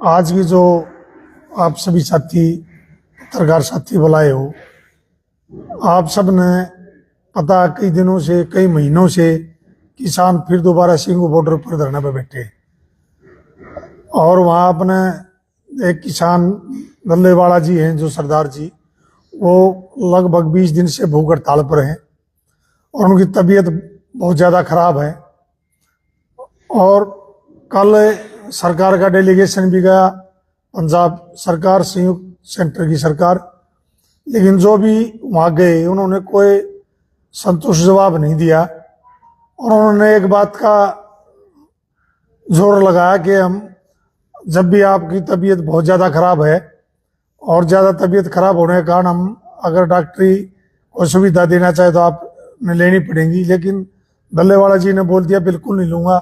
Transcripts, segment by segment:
आज की जो आप सभी साथी पत्रकार साथी बुलाए हो, आप सब ने पता कई दिनों से कई महीनों से किसान फिर दोबारा सिंगू बॉर्डर पर धरने पर बैठे और वहाँ अपने एक किसान गल्लेवाला जी हैं जो सरदार जी, वो लगभग 20 दिन से भूख हड़ताल पर हैं और उनकी तबीयत बहुत ज़्यादा खराब है। और कल सरकार का डेलीगेशन भी गया, पंजाब सरकार, संयुक्त सेंटर की सरकार, लेकिन जो भी वहाँ गए उन्होंने कोई संतुष्ट जवाब नहीं दिया और उन्होंने एक बात का जोर लगाया कि हम जब भी आपकी तबीयत बहुत ज़्यादा खराब है और ज़्यादा तबीयत खराब होने के कारण हम अगर डॉक्टरी कोई सुविधा देना चाहे तो आपने लेनी पड़ेगी, लेकिन डल्लेवाला जी ने बोल दिया बिल्कुल नहीं लूँगा।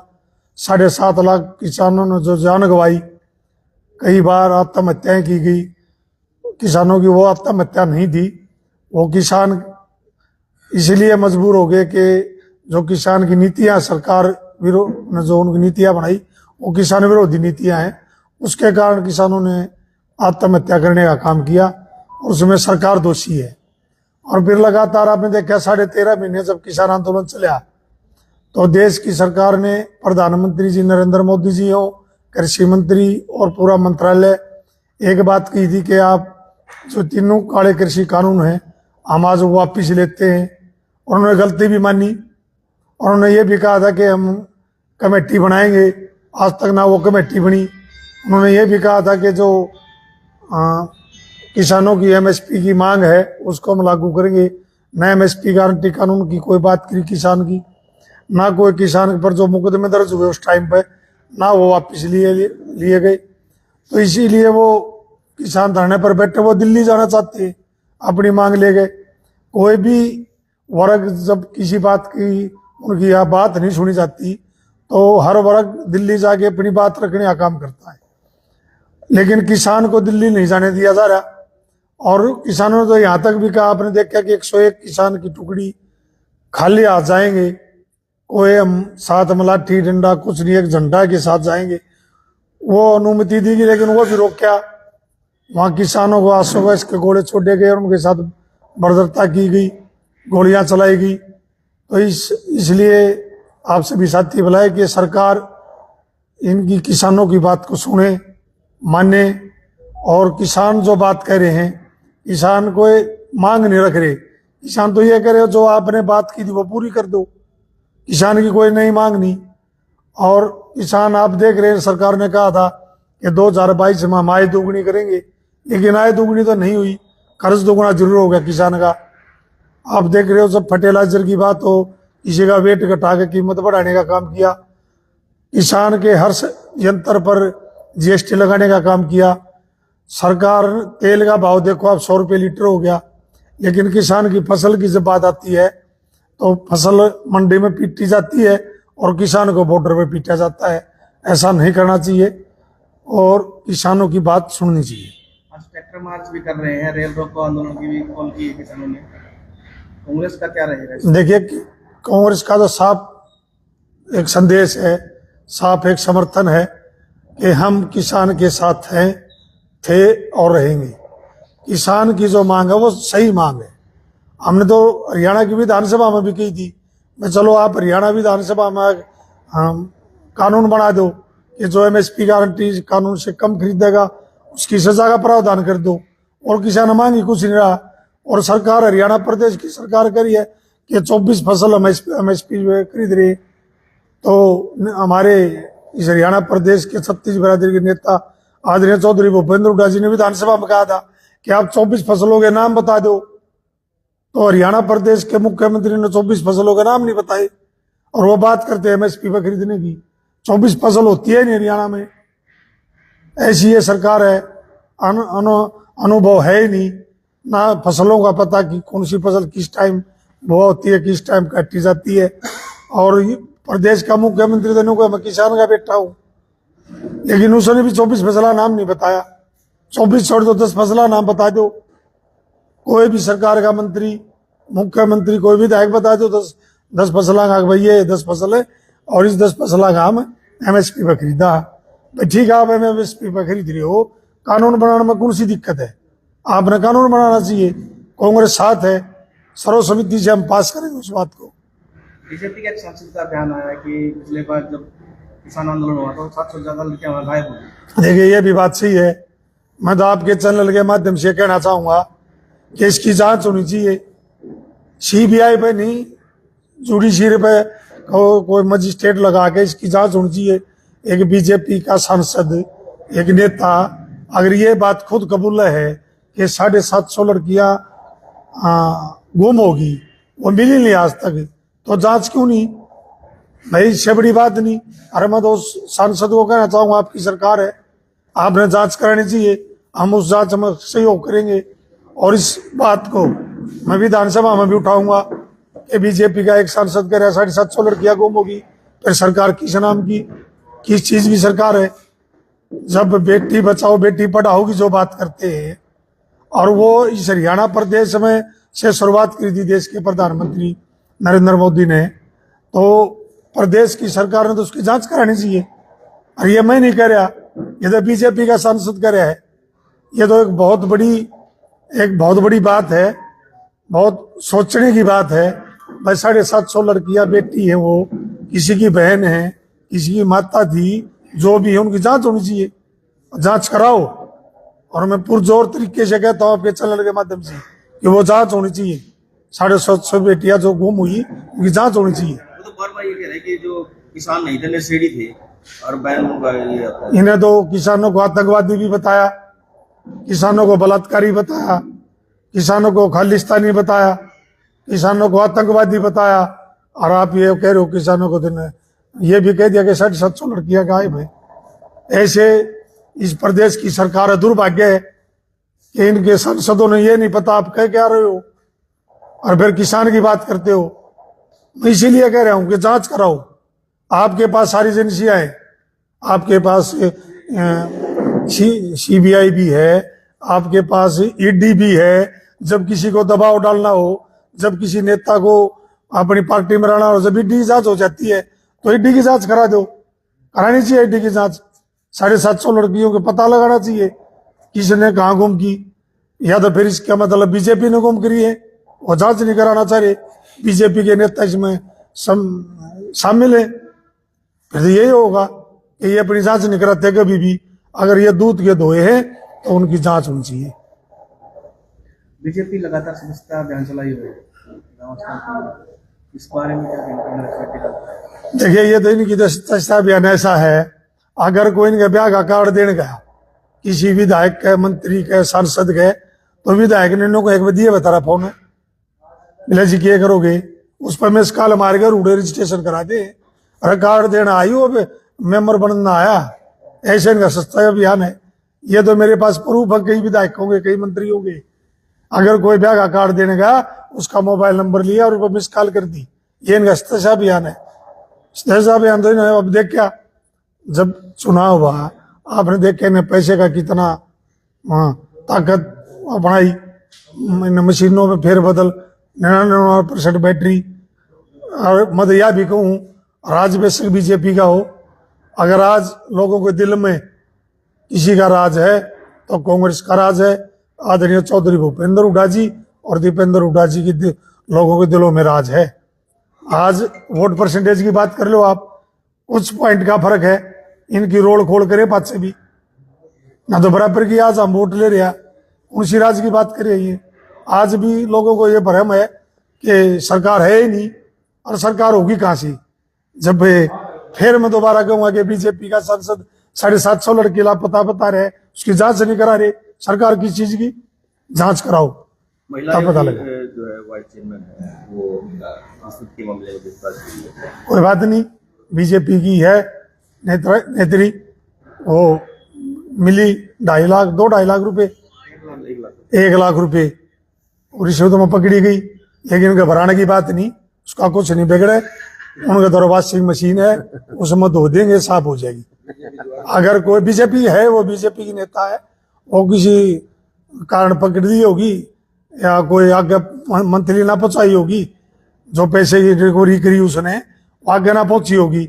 7.5 लाख किसानों ने जो जान गंवाई, कई बार आत्महत्याएं की गई, किसानों की वो आत्महत्या नहीं थी, वो किसान इसलिए मजबूर हो गए कि जो किसान की नीतियां सरकार विरोध ने जो उनकी नीतियां बनाई वो किसान विरोधी नीतियां हैं, उसके कारण किसानों ने आत्महत्या करने का काम किया और उसमें सरकार दोषी है। और फिर लगातार आपने देखा 13.5 महीने जब किसान आंदोलन चला तो देश की सरकार ने, प्रधानमंत्री जी नरेंद्र मोदी जी हो, कृषि मंत्री और पूरा मंत्रालय एक बात की थी कि आप जो तीनों काले कृषि कानून हैं हम आज वापिस लेते हैं। और उन्होंने गलती भी मानी और उन्होंने ये भी कहा था कि हम कमेटी बनाएंगे, आज तक ना वो कमेटी बनी। उन्होंने ये भी कहा था कि जो किसानों की एमएसपी की मांग है उसको हम लागू करेंगे, न एमएसपी गारंटी कानून की कोई बात करी किसान की, ना कोई किसान पर जो मुकदमे दर्ज हुए उस टाइम पे ना वो वापस लिए गए। तो इसीलिए वो किसान धरने पर बैठे, वो दिल्ली जाना चाहते, अपनी मांग ले गए। कोई भी वर्ग जब किसी बात की उनकी यह बात नहीं सुनी जाती तो हर वर्ग दिल्ली जाके अपनी बात रखने का काम करता है, लेकिन किसान को दिल्ली नहीं जाने दिया जा रहा। और किसानों ने तो यहाँ तक भी कहा, आपने देखा कि 101 किसान की टुकड़ी खाली हाथ जाएंगे, कोई हम साथ मलाठी डंडा कुछ नहीं, एक झंडा के साथ जाएंगे, वो अनुमति दी गई, लेकिन वो भी रोका। वहाँ किसानों को आंसू गैस के गोले छोड़े गए और उनके साथ बर्बरता की गई, गोलियां चलाई गई। तो इसलिए आप सभी साथी बुलाए कि सरकार इनकी किसानों की बात को सुने, माने, और किसान जो बात कह रहे हैं, किसान कोई मांग नहीं रख रहे, किसान तो ये कह रहे हो जो आपने बात की थी वो पूरी कर दो, किसान की कोई नई मांग नहीं। और किसान आप देख रहे हैं, सरकार ने कहा था कि 2022 में हम आय दोगुनी करेंगे, लेकिन आय दोगुनी तो नहीं हुई, कर्ज दोगुना जरूर हो गया किसान का। आप देख रहे हो जब फर्टिलाइजर की बात हो, किसी का वेट घटा के कीमत बढ़ाने का काम किया, किसान के हर यंत्र पर जीएसटी लगाने का काम किया। सरकार तेल का भाव देखो आप 100 रुपये लीटर हो गया, लेकिन किसान की फसल की जब बात आती है तो फसल मंडी में पीटी जाती है और किसान को बॉर्डर पे पीटा जाता है। ऐसा नहीं करना चाहिए और किसानों की बात सुननी चाहिए। आज ट्रैक्टर मार्च भी कर रहे हैं, रेल रोको आंदोलन की भी कॉल की है किसानों ने, कांग्रेस का क्या रहेगा? देखिए, कांग्रेस का तो साफ एक संदेश है, साफ एक समर्थन है कि हम किसान के साथ हैं, थे और रहेंगे। किसान की जो मांग है वो सही मांग है। हमने तो हरियाणा की विधानसभा में भी कही थी, मैं चलो आप हरियाणा विधानसभा में कानून बना दो कि जो एमएसपी गारंटी कानून से कम खरीदेगा उसकी सजा का प्रावधान कर दो, और किसान मांगी कुछ नहीं रहा। और सरकार, हरियाणा प्रदेश की सरकार करी है कि 24 फसल एमएसपी खरीद रही। तो हमारे इस हरियाणा प्रदेश के छत्तीस बिरादरी के नेता आदरणीय चौधरी भूपेंद्र हुड्डा जी ने विधानसभा में कहा था कि आप 24 फसलों के नाम बता दो, तो हरियाणा प्रदेश के मुख्यमंत्री ने 24 फसलों के नाम नहीं बताए और वो बात करते हैं एमएसपी पर खरीदने की। 24 फसल होती है नहीं हरियाणा में, ऐसी ये सरकार है, अनुभव है ही नहीं, ना फसलों का पता कि कौन सी फसल किस टाइम बोआ होती है, किस टाइम काटी जाती है। और प्रदेश का मुख्यमंत्री देने को मैं किसान का बेटा हूँ, लेकिन उसने भी 24 फसला नाम नहीं बताया। 24 छोड़ दो, 10 फसला नाम बता दो। कोई भी सरकार का मंत्री, मुख्यमंत्री, कोई भी विधायक बता दो 10 फसला का भाई ये 10 फसल है और इस 10 फसला का हम एमएसपी पर खरीदा। भाई ठीक है, आप एमएसपी पे खरीद रहे हो, कानून बनाने में कौन सी दिक्कत है? आपने कानून बनाना चाहिए, कांग्रेस साथ है, सर्वसम्मति से हम पास करेंगे उस बात को। बीजेपी का एक सांसद का बयान आया कि पिछले बार जब किसान आंदोलन हुआ तो 700 से ज्यादा लड़कियां वहां गायब हो गई। देखिए ये भी बात सही है। मैं तो आपके चैनल के माध्यम से कहना चाहूंगा कि इसकी जांच होनी चाहिए, सीबीआई पे नहीं, जुडिशियरी पे कोई मजिस्ट्रेट लगा के इसकी जांच होनी चाहिए। एक बीजेपी का सांसद, एक नेता अगर ये बात खुद कबूल है कि 750 लड़कियां गुम होगी, वो मिली नहीं आज तक, तो जांच क्यों नहीं? भाई इससे बड़ी बात नहीं। अरे मैं तो उस सांसद को कहना चाहूंगा, आपकी सरकार है, आपने जांच करानी चाहिए, हम उस जांच में सहयोग करेंगे। और इस बात को मैं विधानसभा में भी उठाऊंगा कि बीजेपी का एक सांसद कह रहा है 750 लड़कियां गुम होगी, फिर सरकार किस नाम की, किस चीज की सरकार है? जब बेटी बचाओ बेटी पढ़ाओ की जो बात करते हैं, और वो इस हरियाणा प्रदेश में से शुरुआत की थी देश के प्रधानमंत्री नरेंद्र मोदी ने, तो प्रदेश की सरकार ने तो उसकी जांच करानी चाहिए। और ये मैं नहीं कह रहा, ये तो बीजेपी का सांसद कह रहा है। ये तो एक बहुत बड़ी बात है, बहुत सोचने की बात है। भाई 750 लड़कियां बेटी है, वो किसी की बहन है, किसी की माता थी, जो भी है उनकी जांच होनी चाहिए, जांच कराओ। और मैं पुरजोर तरीके से कहता हूँ आपके चैनल के माध्यम से कि वो जांच होनी चाहिए। 750 बेटियां जो गुम हुई उनकी जांच होनी चाहिए। वो तो बार बार ये कह रहे हैं कि जो किसान नहीं थे नशेड़ी थे और बैन होगा ये आता है। इन्हें तो किसानों को आतंकवादी भी बताया, किसानों को बलात्कारी बताया, किसानों को खालिस्तानी बताया, किसानों को आतंकवादी बताया, और आप ये कह रहे हो किसानों को दिन ये भी कह दिया कि 750 लड़कियां गायब है। ऐसे इस प्रदेश की सरकार है, दुर्भाग्य है कि इनके सांसदों ने ये नहीं पता आप कह क्या रहे हो, और फिर किसान की बात करते हो। मैं इसीलिए कह रहा हूं कि जांच कराओ। आपके पास सारी एजेंसियां हैं, आपके पास सीबीआई भी है, आपके पास ईडी भी है। जब किसी को दबाव डालना हो, जब किसी नेता को अपनी पार्टी में रहना हो, जब ईडी की जांच हो जाती है तो ईडी की जांच करा दो, करानी चाहिए ईडी की जांच। 750 लड़कियों का पता लगाना चाहिए किसने कहाँ गुम की, या तो फिर इसका मतलब बीजेपी ने गुम करी है, वो जांच नहीं कराना चाह रहे, बीजेपी के नेता इसमें शामिल है। फिर यही होगा कि ये अपनी जांच नहीं कराते कभी भी। अगर ये दूध के धोए हैं तो उनकी जांच होनी चाहिए। बीजेपी लगातार सदस्यता अभियान चलाई हुई है, इस बारे में क्या कहना कांग्रेस पार्टी का? देखिए ये तो इनकी सदस्यता अभियान ऐसा है, अगर कोई इनके ब्याह का कार्ड देने गया किसी विधायक के, मंत्री के, सांसद के, तो विधायक ने इनको एक दिए बता रहा फोन मिला जी क्या करोगे, उस पर मिस कॉल मार कर रूढ़े रजिस्ट्रेशन करा दे। अरे कार्ड देना आई हो, मेंबर बनना आया, ऐसे इनका सस्ता अभियान है। ये तो मेरे पास प्रूफ है, कई विधायक होंगे, कई मंत्री होंगे, अगर कोई ब्याह का कार्ड देने गया उसका मोबाइल नंबर लिया और ऊपर मिस कॉल कर दी, ये इनका सस्ता अभियान है। सस्ता अभियान तो इन्होंने अब देख क्या, जब चुनाव हुआ आपने देखे ने पैसे का कितना ताकत अपनाई, मशीनों में फेरबदल, 99% बैटरी। और मैं यह भी कहूँ राज बेशक बीजेपी का हो, अगर आज लोगों के दिल में किसी का राज है तो कांग्रेस का राज है। आदरणीय चौधरी भूपेंद्र हुड्डा जी और दीपेंद्र हुड्डा जी की लोगों के दिलों में राज है। आज वोट परसेंटेज की बात कर लो आप, कुछ पॉइंट का फर्क है, इनकी रोल खोल करे बात से भी ना, तो बराबर की आज हम वोट ले रहे हैं, उनसी राज की बात कर रही है। आज भी लोगों को ये भ्रम है कि सरकार है ही नहीं, और सरकार होगी कहां से? जब फिर मैं दोबारा कहूंगा कि बीजेपी का सांसद 750 लड़के लापता बता रहे, उसकी जांच नहीं करा रहे, सरकार किस चीज की जांच कराओ, महिला पता लगे। जो है वाइस चेयरमैन है वो के मामले में कोई बात नहीं, बीजेपी की है नेत्री, वो मिली 2.5 लाख 2.5 लाख रुपए, 1 लाख रुपए, और रिश्वत में पकड़ी गई। लेकिन घबराने की बात नहीं, उसका कुछ नहीं बिगड़े, उनका तो वॉशिंग मशीन है, उसमें धो देंगे, साफ हो जाएगी। अगर कोई बीजेपी है, वो बीजेपी की नेता है, वो किसी कारण पकड़ दी होगी या कोई आगे मंथली ना पहुंचाई होगी, जो पैसे की रिकवरी करी उसने आगे ना पहुंची होगी,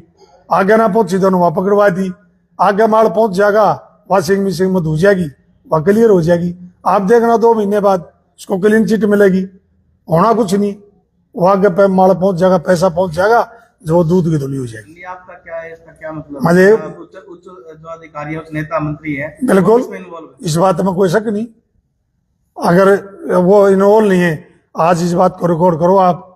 आगे ना पहुंची तो वहां पकड़वा दी। आगे माल पहुंच जाएगा, वॉशिंग मशीन में धो जाएगी, वह क्लियर हो जाएगी। आप देखना 2 महीने बाद उसको क्लीन चिट मिलेगी, होना कुछ नहीं। वो आगे पे माल पहुंच जाएगा, पैसा पहुंच जाएगा, जो दूध की धुली हो जाएगी। लिए आपका क्या है, इसका क्या मतलब मुझे उच्च उच्च जो अधिकारी है, उच्च नेता मंत्री है, बिल्कुल वो इसमें इन्वॉल्व है। इस बात में कोई शक नहीं। अगर वो इन्वॉल्व नहीं है, आज इस बात को रिकॉर्ड करो आप,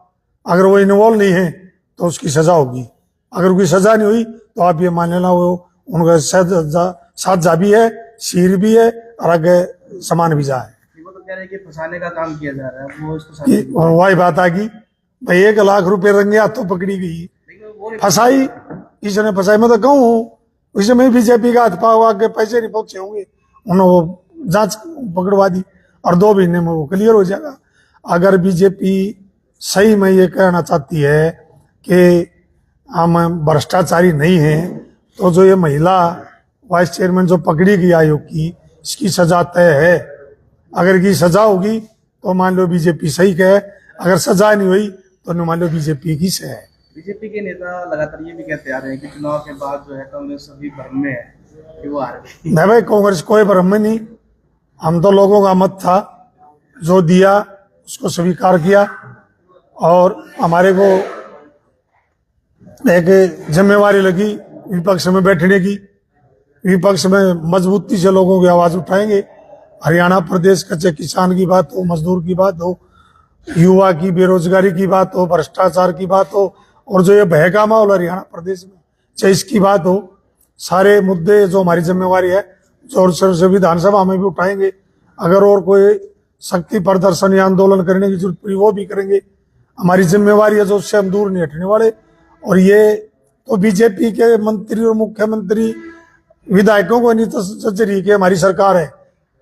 अगर वो इन्वॉल्व नहीं है तो उसकी सजा होगी। अगर कोई सजा नहीं हुई तो आप ये मान लेना वो उनका साथ जा भी है, शीर भी है और आगे समान भी जा है। वो तो कह रहे हैं कि फंसाने का काम किया जा रहा है, वो इसको कि वही बात आ गई भाई, 1 लाख रुपए रंगे हाथों पकड़ी गई, लेकिन वो नहीं फंसाई, इसने फंसाई। मैं तो कहूँ इसमें बीजेपी का हाथ पाव आगे पैसे नहीं पहुंचे होंगे, उन्होंने वो जांच पकड़वा दी और 2 महीने में वो क्लियर हो जाएगा। अगर बीजेपी सही में ये कहना चाहती है कि हम भ्रष्टाचारी नहीं है, तो जो ये महिला वाइस चेयरमैन जो पकड़ी गई आयोग की, इसकी सजा तय है। अगर की सजा होगी तो मान लो बीजेपी सही कहे, अगर सजा नहीं हुई तो मान लो बीजेपी की सही है। बीजेपी के नेता लगातार ये भी कहते आ रहे हैं कि चुनाव के बाद जो है कांग्रेस सभी भ्रम में है कि वो हार गई। नहीं भाई, कांग्रेस कोई भ्रम में नहीं। हम तो लोगों का मत था, जो दिया उसको स्वीकार किया और हमारे को एक जिम्मेवारी लगी विपक्ष में बैठने की। विपक्ष में मजबूती से लोगों की आवाज उठाएंगे। हरियाणा प्रदेश कच्चे किसान की बात हो, मजदूर की बात हो, युवा की बेरोजगारी की बात हो, भ्रष्टाचार की बात हो, और जो ये भय का माहौल हरियाणा प्रदेश में, चाहे इसकी बात हो, सारे मुद्दे जो हमारी जिम्मेवारी है जोर शोर से विधानसभा में भी उठाएंगे। अगर और कोई शक्ति प्रदर्शन या आंदोलन करने की जरूरत पड़ी वो भी करेंगे। हमारी जिम्मेवारी है जो उससे हम दूर नहीं हटने वाले। और ये तो बीजेपी के मंत्री और मुख्यमंत्री विधायकों को नहीं चचरी कि हमारी सरकार है,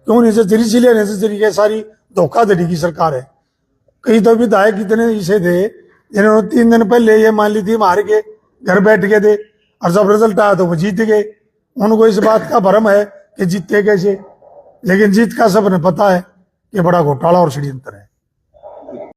क्यों नहीं चचरी? इसलिए नहीं चचरी के सारी धोखाधड़ी की सरकार है। कई तो विधायक इतने इसे थे जिन्होंने 3 दिन पहले ये मान ली थी मार के घर बैठ गए थे, और जब रिजल्ट आया तो वो जीत गए। उनको इस बात का भ्रम है कि जीतते कैसे, लेकिन जीत का सबने पता है कि बड़ा घोटाला और षड्यंत्र है।